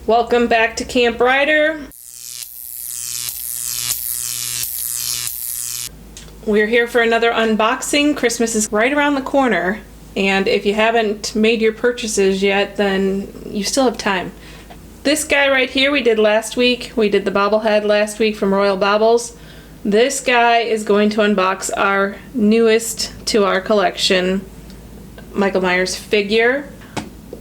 Welcome back to Camp Ryder. We're here for another unboxing. Christmas is right around the corner, and if you haven't made your purchases yet, then you still have time. This guy right here we did last week. We did the bobblehead last week from Royal Baubles. This guy is going to unbox our newest to our collection, Michael Myers figure.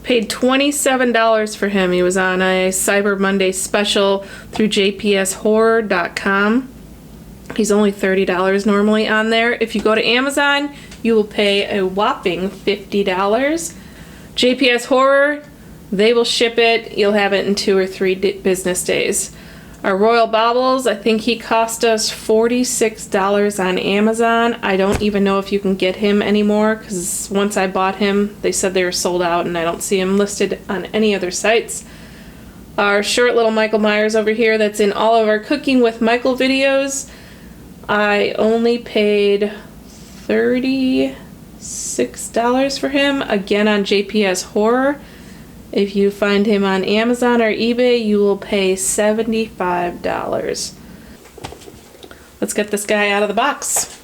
Paid $27 for him. He was on a Cyber Monday special through jpshorror.com. He's only $30 normally on there. If you go to Amazon, you will pay a whopping $50. JPS Horror, they will ship it. You'll have it in 2 or 3 business days. Our Royal Baubles, I think he cost us $46 on Amazon. I don't even know if you can get him anymore because once I bought him, they said they were sold out and I don't see him listed on any other sites. Our short little Michael Myers over here that's in all of our Cooking with Michael videos, I only paid $36 for him, again on JPS Horror. If you find him on Amazon or eBay, you will pay $75. Let's get this guy out of the box.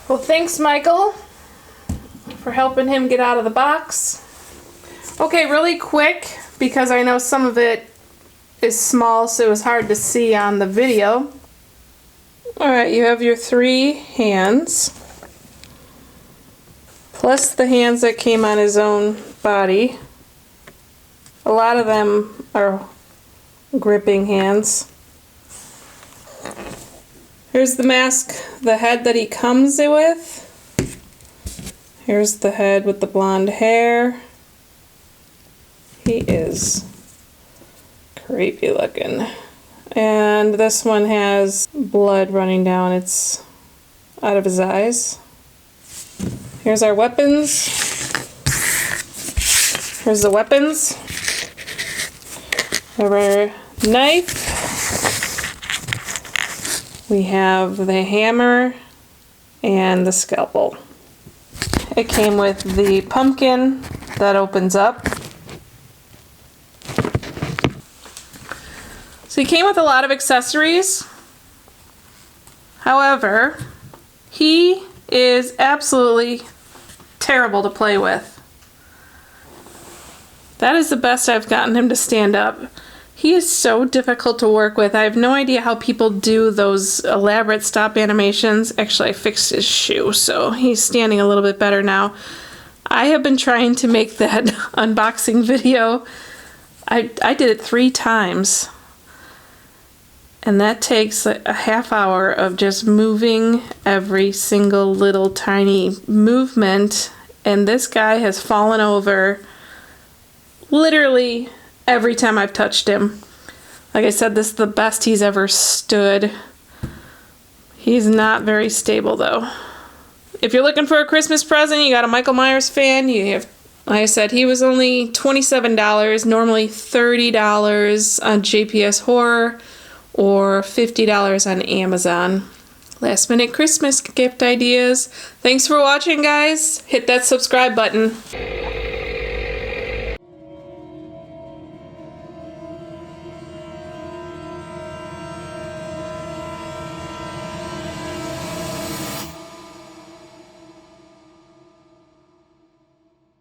Well, thanks, Michael, for helping him get out of the box. Okay, really quick, because I know some of it is small, so it was hard to see on the video. Alright, you have your 3 hands, plus the hands that came on his own body. A lot of them are gripping hands. Here's the mask, the head that he comes with. Here's the head with the blonde hair. He is creepy looking. And this one has blood running down its out of his eyes. Here's our weapons. Here's the weapons. Our knife. We have the hammer and the scalpel. It came with the pumpkin that opens up. So he came with a lot of accessories. However, he is absolutely terrible to play with. That is the best I've gotten him to stand up. He is so difficult to work with. I have no idea how people do those elaborate stop animations. Actually, I fixed his shoe, so he's standing a little bit better now. I have been trying to make that unboxing video. I did it 3 times. And that takes a half hour of just moving every single little tiny movement. And this guy has fallen over literally every time I've touched him. Like I said, this is the best he's ever stood. He's not very stable though. If you're looking for a Christmas present, you got a Michael Myers fan, you have, like I said, he was only $27, normally $30 on JPS Horror or $50 on Amazon. Last minute Christmas gift ideas. Thanks for watching, guys. Hit that subscribe button.